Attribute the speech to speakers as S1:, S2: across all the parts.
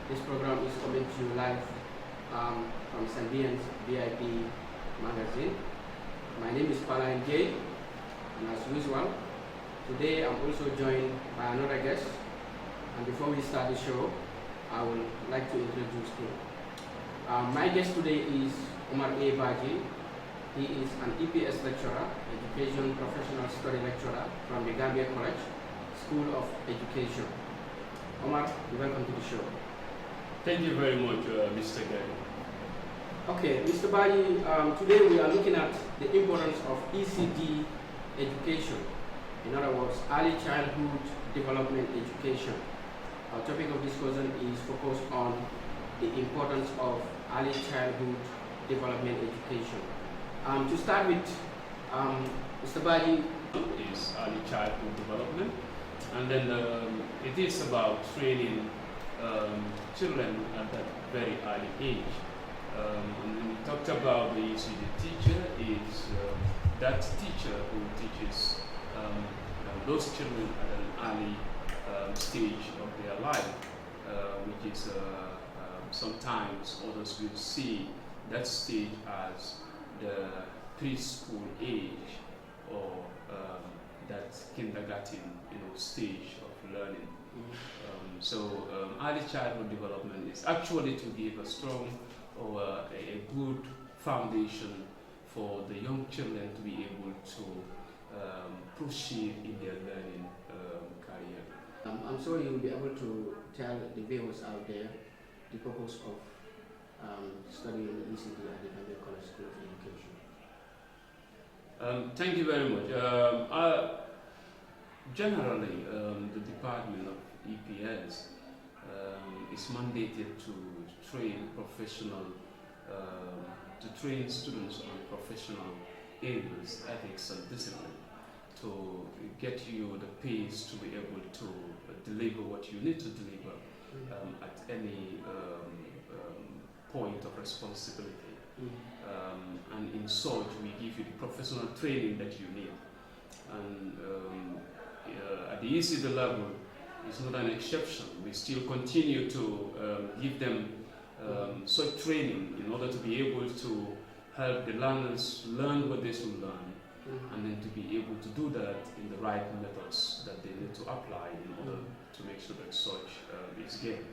S1: This program is coming to you live from SRUDENTS VIP magazine. My name is Pala J, and as usual, today I'm also joined by another guest. And before we start the show, I would like to introduce him. My guest today is Omar A. Baji. He is an EPS lecturer, Education Professional Study lecturer from the Gambia College, School of Education. Omar, welcome to the show.
S2: Thank you very much, Mr. Gary.
S1: Okay, Mr. Baji, today we are looking at the importance of ECD education. In other words, early childhood development education. Our topic of discussion is focused on the importance of early childhood development education. To start with, Mr. Baji,
S2: is early childhood development, and then it is about training children at that very early age. And when we talked about the ECD teacher, is that teacher who teaches those children at an early stage of their life, which is sometimes others will see that stage as the preschool age or that kindergarten, stage of learning. Early childhood development is actually to give a strong or a good foundation for the young children to be able to proceed in their learning career.
S1: I'm sure you'll be able to tell the viewers out there the purpose of studying ECD at the Gambia College School of Education.
S2: Thank you very much. Generally, the Department of EPS is mandated to train train students on professional areas, ethics and discipline, to get you the pace to be able to deliver what you need to deliver at any point of responsibility. And in such, we give you the professional training that you need. And at the ECD level, it's not an exception. We still continue to give them such training in order to be able to help the learners learn what they should learn, and then to be able to do that in the right methods that they need to apply in order to make sure that such is gained.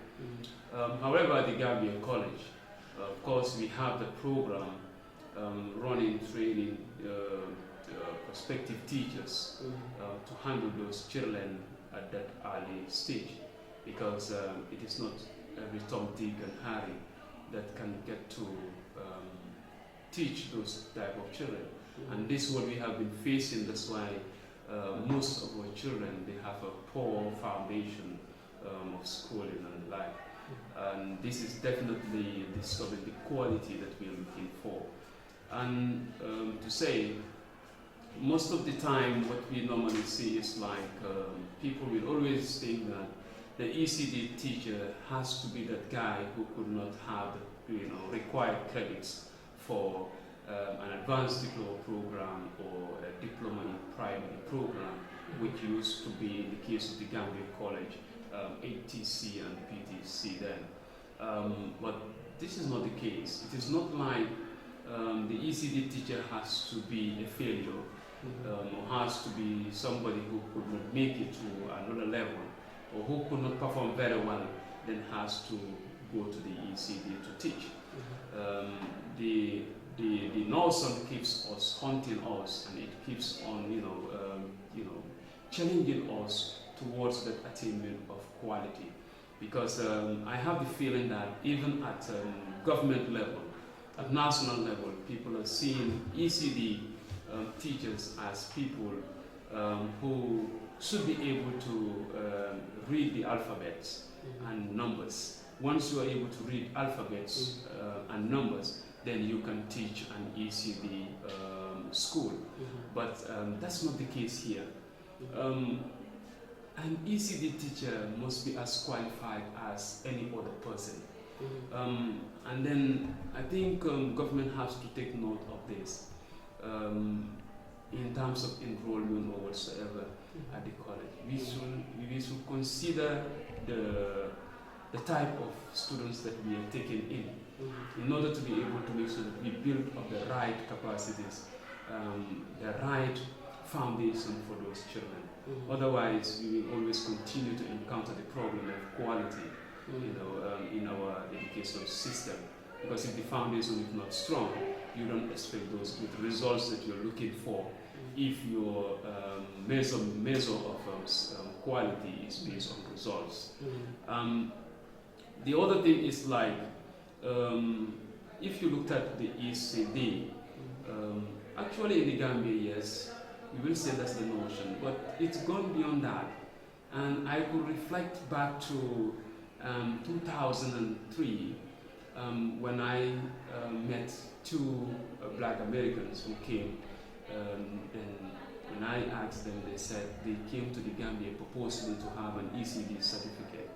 S2: However, at the Gambia College, of course, we have the program running training prospective teachers to handle those children at that early stage, because it is not every Tom, Dick and Harry that can get to teach those type of children. And this is what we have been facing. That's why most of our children, they have a poor foundation of schooling and life. And this is definitely disturbing the quality that we're looking for. And to say, most of the time what we normally see is like people will always think that the ECD teacher has to be that guy who could not have the required credits for an advanced diploma program or a diploma in primary program, which used to be in the case of the Gambia College, ATC and PTC then. But this is not the case. It is not like the ECD teacher has to be a failure or has to be somebody who could not make it to another level or who could not perform very well, then has to go to the ECD to teach. The notion keeps us, haunting us, and it keeps on, challenging us towards that attainment of quality. Because I have the feeling that even at government level, at national level, people are seeing ECD teachers as people who should be able to read the alphabets and numbers. Once you are able to read alphabets and numbers, then you can teach an ECD school. But that's not the case here. An ECD teacher must be as qualified as any other person. And then I think government has to take note of this in terms of enrollment or whatsoever at the college. We should consider the type of students that we are taking in order to be able to make sure that we build up the right capacities, the right foundation for those children. Otherwise, we will always continue to encounter the problem of quality, in our education system. Because if the foundation is not strong, you don't expect those good results that you're looking for. If your measure of quality is based on results. The other thing is like, if you looked at the ECD, actually in the Gambia, yes, we will say that's the notion, but it's gone beyond that. And I could reflect back to 2003 when I met two black Americans who came, and when I asked them, they said they came to the Gambia purposely to have an ECD certificate,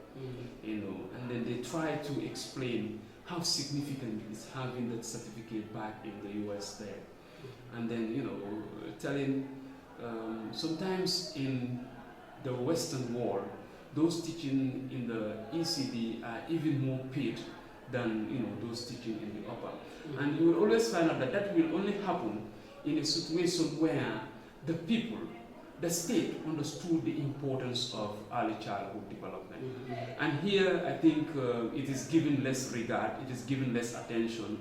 S2: and then they tried to explain how significant is having that certificate back in the US there. And then, telling sometimes in the Western world, those teaching in the ECD are even more paid than those teaching in the upper. And you will always find out that that will only happen in a situation where the people, the state understood the importance of early childhood development. And here I think it is given less regard, it is given less attention,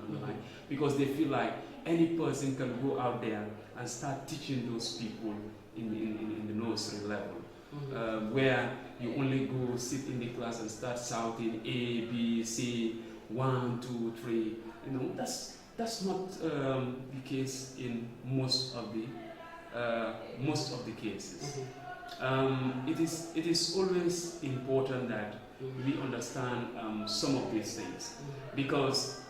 S2: because they feel like any person can go out there and start teaching those people in the nursery level, where you only go sit in the class and start shouting A, B, C, 1, 2, 3. That's not the case in most of the cases. It is always important that we understand some of these things, because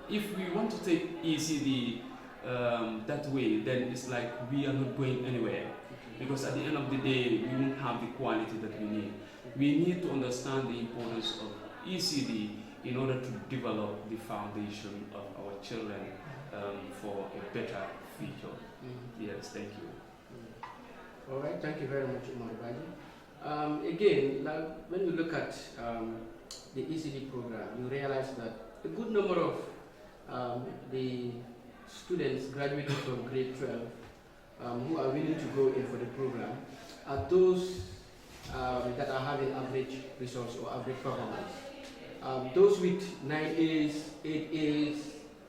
S2: if we want to take ECD that way, then it's like we are not going anywhere, because at the end of the day we won't have the quality that we need. We need to understand the importance of ECD in order to develop the foundation of our children for a better future. Yes, thank you.
S1: All right, thank you very much, Umar Baji. Again, when you look at the ECD program, you realize that a good number of the students graduating from grade 12 who are willing to go in for the program are those that are having average results or average performance. Those with 9 A's, 8 A's,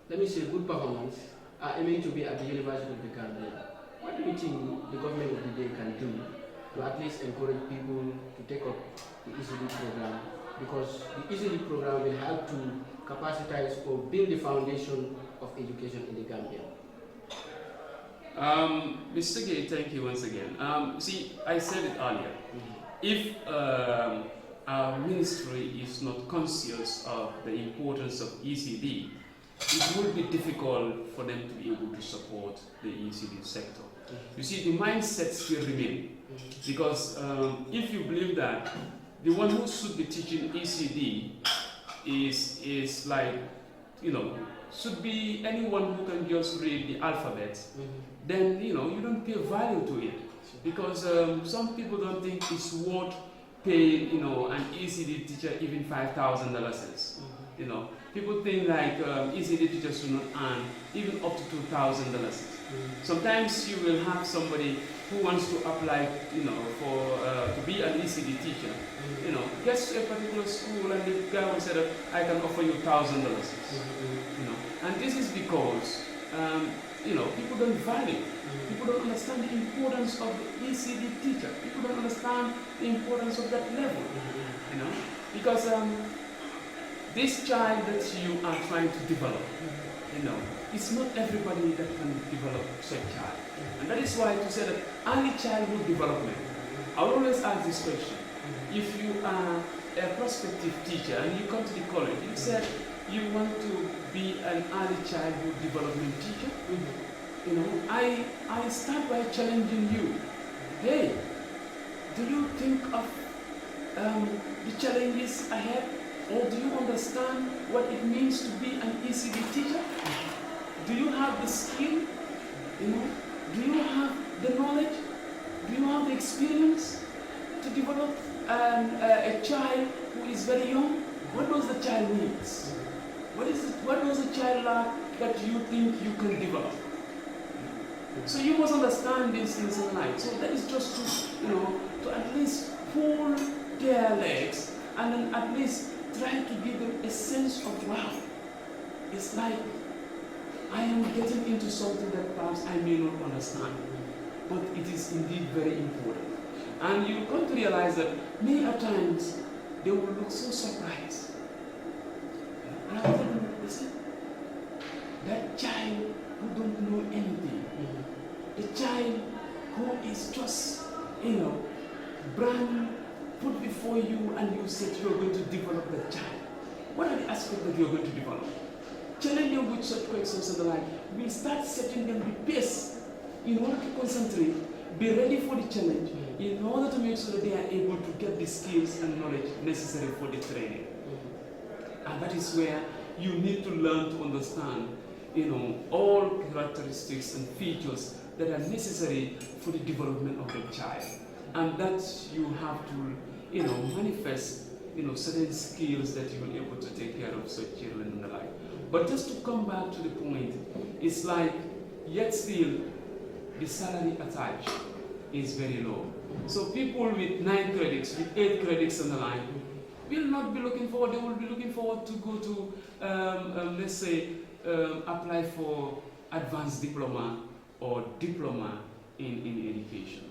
S1: let me say good performance, are aiming to be at the University of the Gambia. What do you think the government of the day can do to at least encourage people to take up the ECD program? Because the ECD program will help to capacitize or build the foundation of education in the Gambia.
S2: Mr. Gay, thank you once again. See, I said it earlier. If our ministry is not conscious of the importance of ECD, it will be difficult for them to be able to support the ECD sector. You see, the mindset still remains, because if you believe that the one who should be teaching ECD is like, should be anyone who can just read the alphabet, then you don't pay value to it, because some people don't think it's worth paying an ECD teacher even $5,000. People think like ECD teachers should not earn even up to $2,000. Sometimes you will have somebody who wants to apply, to be an ECD teacher, gets to a particular school, and the guy will say that I can offer you $1,000. And this is because people don't value, people don't understand the importance of the ECD teacher. People don't understand the importance of that level, because this child that you are trying to develop, it's not everybody that can develop such a child. And that is why to say that early childhood development, I will always ask this question. If you are a prospective teacher and you come to the college, you said you want to be an early childhood development teacher, I start by challenging you. Hey, do you think of the challenges ahead? Or do you understand what it means to be an ECD teacher? Do you have the skill? Do you have the knowledge? Do you have the experience to develop a child who is very young, what does the child needs? What does the child lack that you think you can develop? So you must understand these things in life. So that is just to at least pull their legs and then at least try to give them a sense of wow. It's like I am getting into something that perhaps I may not understand, but it is indeed very important. And you come to realize that many a times they will look so surprised. And I tell them, listen, that child who don't know anything, the child who is just, brand put before you and you said you are going to develop that child. What are the aspects that you are going to develop? Challenge them with such questions and the like. We'll start setting them the pace in order to concentrate, be ready for the challenge, in order to make sure that they are able to get the skills and knowledge necessary for the training. And that is where you need to learn to understand, all characteristics and features that are necessary for the development of the child. And that you have to, manifest, certain skills that you will be able to take care of such children and the like. But just to come back to the point, it's like, yet still, the salary attached is very low. So people with 9 credits, with 8 credits and the like, will not be looking forward, they will be looking forward to go to, let's say, apply for advanced diploma or diploma in education.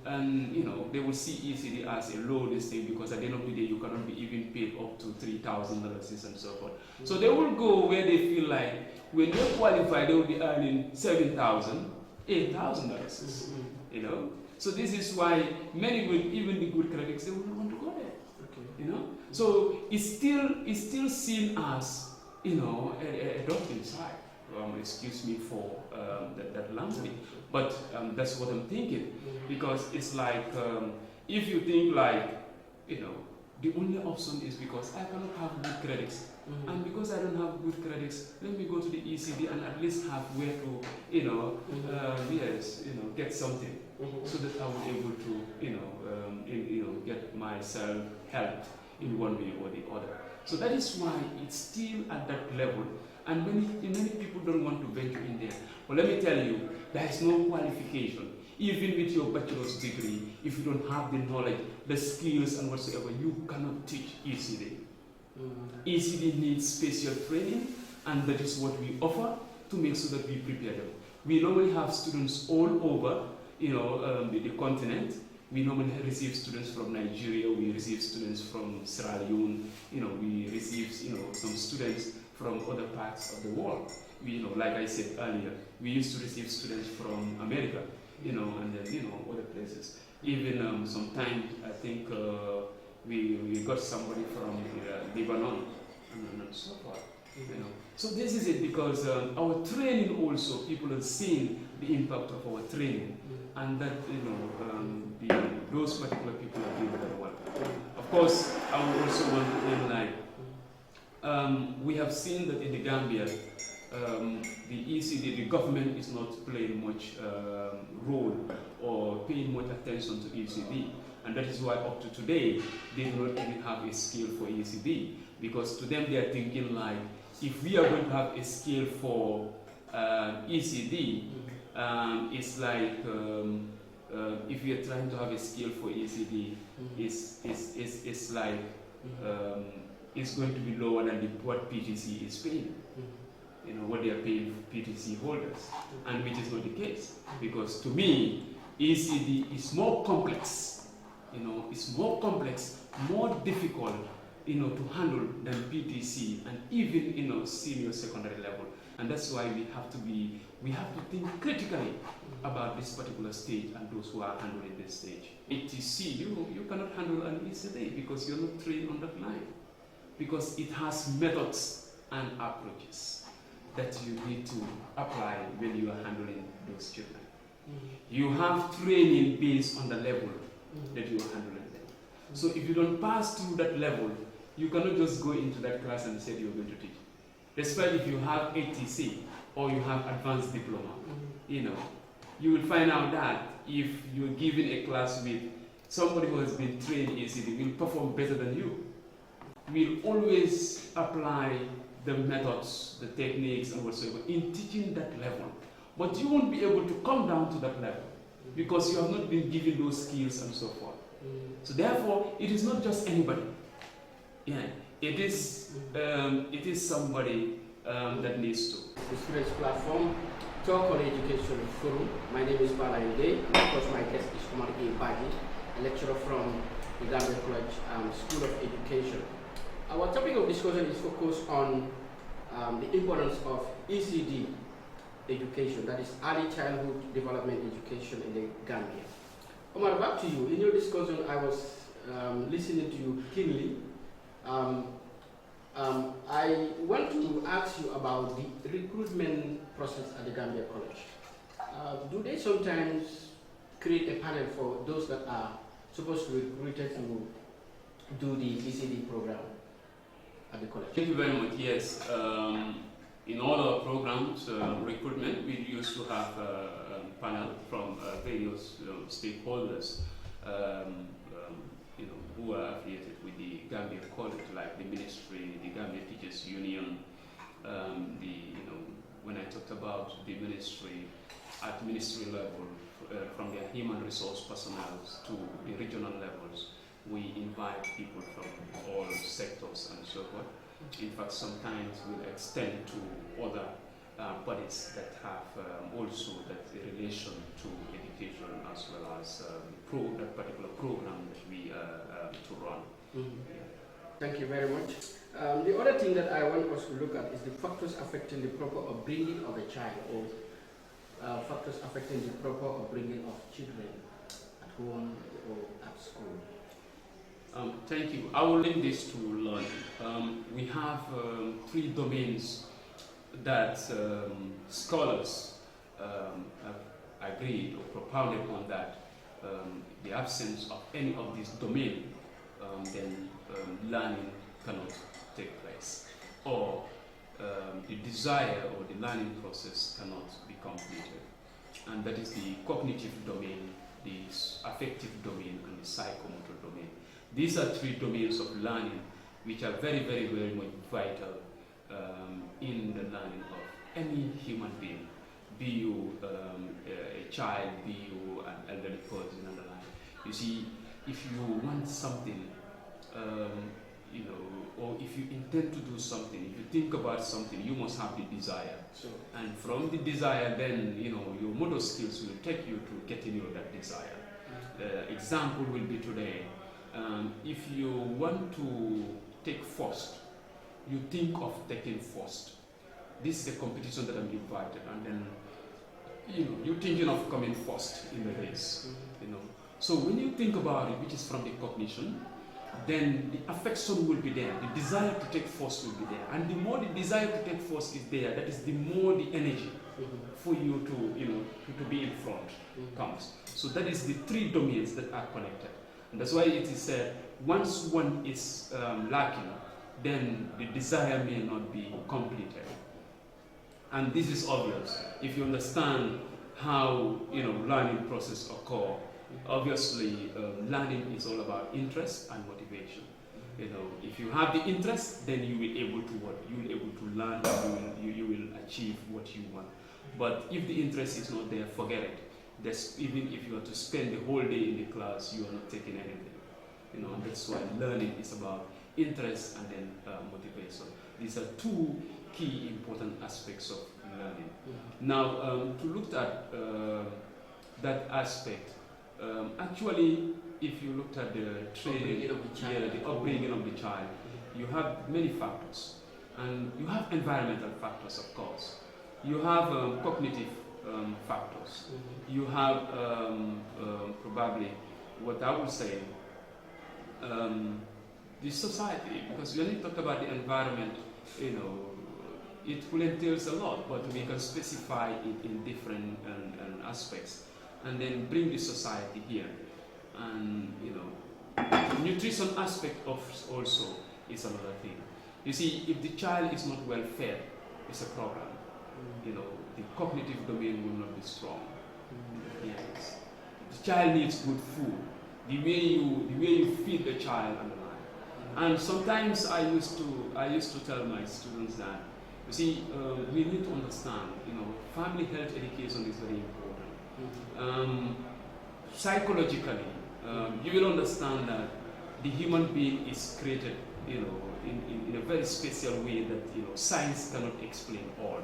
S2: And they will see ECD as a low thing because at the end of the day you cannot be even paid up to $3,000 and so forth. So they will go where they feel like when they qualify they will be earning $7,000, $8,000. So this is why many will, even the good credits, they will not want to go there. So it's still seen as a doping side. Excuse me for that language, but that's what I'm thinking, because it's like if you think like the only option is because I cannot have good credits, and because I don't have good credits, let me go to the ECD and at least have where to get something, so that I will be able to get myself helped in one way or the other. So that is why it's still at that level. And many people don't want to venture in there. But let me tell you, there is no qualification. Even with your bachelor's degree, if you don't have the knowledge, the skills and whatsoever, you cannot teach ECD. ECD needs special training, and that is what we offer to make sure that we prepare them. We normally have students all over, the continent. We normally receive students from Nigeria, we receive students from Sierra Leone, we receive some students from other parts of the world. Like I said earlier, we used to receive students from America, and then other places. Even sometimes I think we got somebody from Lebanon and so forth. So this is it, because our training also, people are seeing the impact of our training, and that those particular people are doing very well. Of course, I would also want to end like we have seen that in the Gambia, the ECD, the government is not playing much role or paying much attention to ECD, and that is why up to today they do not even have a scale for ECD, because to them they are thinking like, if we are going to have a scale for ECD, it's like if we are trying to have a scale for ECD, it's like it's going to be lower than what PTC is paying. What they are paying PTC holders, and which is not the case, because to me ECD is more complex. It's more complex, more difficult, to handle than PTC and even senior secondary level, and that's why we have to think critically about this particular stage and those who are handling this stage. PTC, you cannot handle an ECD because you're not trained on that line, because it has methods and approaches that you need to apply when you are handling those children. You have training based on the level that you are handling them. So if you don't pass through that level, you cannot just go into that class and say you're going to teach. Despite if you have ATC or you have advanced diploma, you will find out that if you're given a class with somebody who has been trained ECD will perform better than you. We'll always apply the methods, the techniques, and whatsoever in teaching that level. But you won't be able to come down to that level because you have not been given those skills and so forth. So therefore, it is not just anybody. Yeah, it is somebody that needs to.
S1: The Students Platform Talk on Education Forum. My name is Palayan Day, and of course my guest is Omar A. Baji, a lecturer from the Gambia College School of Education. Our topic of discussion is focused on the importance of ECD education, that is early childhood development education in the Gambia. Omar, back to you. In your discussion, I was listening to you keenly. I want to ask you about the recruitment process at the Gambia College. Do they sometimes create a panel for those that are supposed to be recruited to do the ECD program at the college?
S2: Thank you very much. Yes. In all our programs, recruitment, we used to have a panel from various stakeholders who are affiliated with the Gambia College, like the ministry, the Gambia Teachers Union, when I talked about the ministry, at ministry level, from their human resource personnel to the regional levels, we invite people from all sectors and so forth. In fact, sometimes we'll extend to other bodies that have also that relation to education as well as that particular program that we to run. Yeah.
S1: Thank you very much. The other thing that I want us to look at is the factors affecting the proper upbringing of a child, or factors affecting the proper upbringing of children at home or at school.
S2: Thank you. I will link this to learning. We have 3 domains that scholars have agreed or propounded on that. The absence of any of this domain, then learning cannot take place, or the desire or the learning process cannot be completed. And that is the cognitive domain, the affective domain, and the psychomotor domain. These are 3 domains of learning which are very, very, very much vital in the learning of any human being, be you a child, be you an elderly person, and the like. You see, if you want something, or if you intend to do something, if you think about something, you must have the desire.
S1: Sure.
S2: And from the desire, then your motor skills will take you to getting that desire. Example will be today. If you want to take first, you think of taking first. This is a competition that I'm invited, and then you're thinking of coming first in the race. So when you think about it, which is from the cognition, then the affection will be there. The desire to take first will be there, and the more the desire to take first is there, that is the more the energy for you to be in front comes. So that is the 3 domains that are connected. And that's why it is said, once one is lacking, then the desire may not be completed. And this is obvious. If you understand how learning process occur, obviously learning is all about interest and motivation. If you have the interest, then you will be able to what? You will be able to learn, you will achieve what you want. But if the interest is not there, forget it. Even if you are to spend the whole day in the class, you are not taking anything. And that's why learning is about interest and then motivation. These are 2 key important aspects of learning. Now, to look at that aspect, actually, if you looked at the training, the upbringing of the child, you have many factors, and you have environmental factors, of course. You have cognitive factors. You have probably what I would say the society, because when you talk about the environment, it will entails a lot, but we can specify it in different aspects, and then bring the society here. And the nutrition aspect of also is another thing. You see, if the child is not well fed, it's a problem. The cognitive domain will not be strong. Yes. The child needs good food. the way you feed the child and the like. And sometimes I used to tell my students that, you see, we need to understand, family health education is very important. Psychologically, you will understand that the human being is created, in a very special way that science cannot explain all.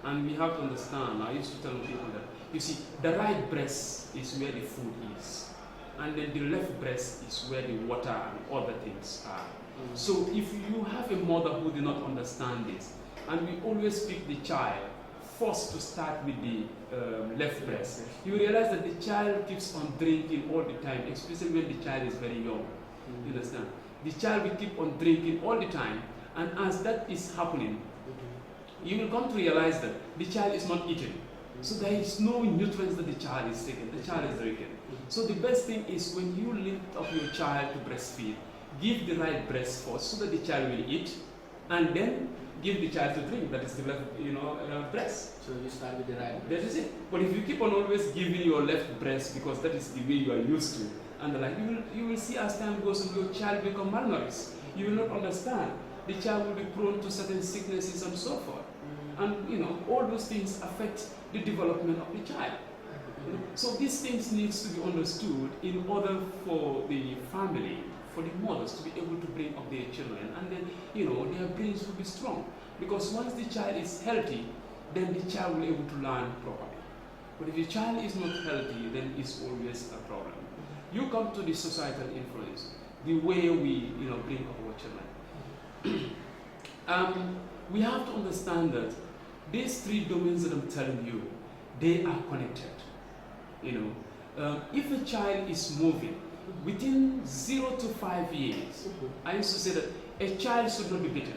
S2: And we have to understand. I used to tell people that, you see, the right breast is where the food is, and then the left breast is where the water and other things are. So if you have a mother who do not understand this, and we always pick the child first to start with the left breast, you realize that the child keeps on drinking all the time, especially when the child is very young. You understand? The child will keep on drinking all the time, and as that is happening, you will come to realize that the child is not eating. So there is no nutrients that the child is taking, the child is drinking. So the best thing is when you lift up your child to breastfeed, give the right breast first so that the child will eat, and then give the child to drink. That is the left breast.
S1: So you start with the right breast.
S2: That is it. But if you keep on always giving your left breast because that is the way you are used to, and like you will see as time goes on, your child become malnourished. You will not understand. The child will be prone to certain sicknesses and so forth. And all those things affect the development of the child. So these things needs to be understood in order for the family, for the mothers to be able to bring up their children, and then their brains will be strong. Because once the child is healthy, then the child will be able to learn properly. But if the child is not healthy, then it's always a problem. You come to the societal influence, the way we bring up our children. We have to understand that these three domains that I'm telling you, they are connected. If a child is moving within 0 to 5 years, I used to say that a child should not be beaten.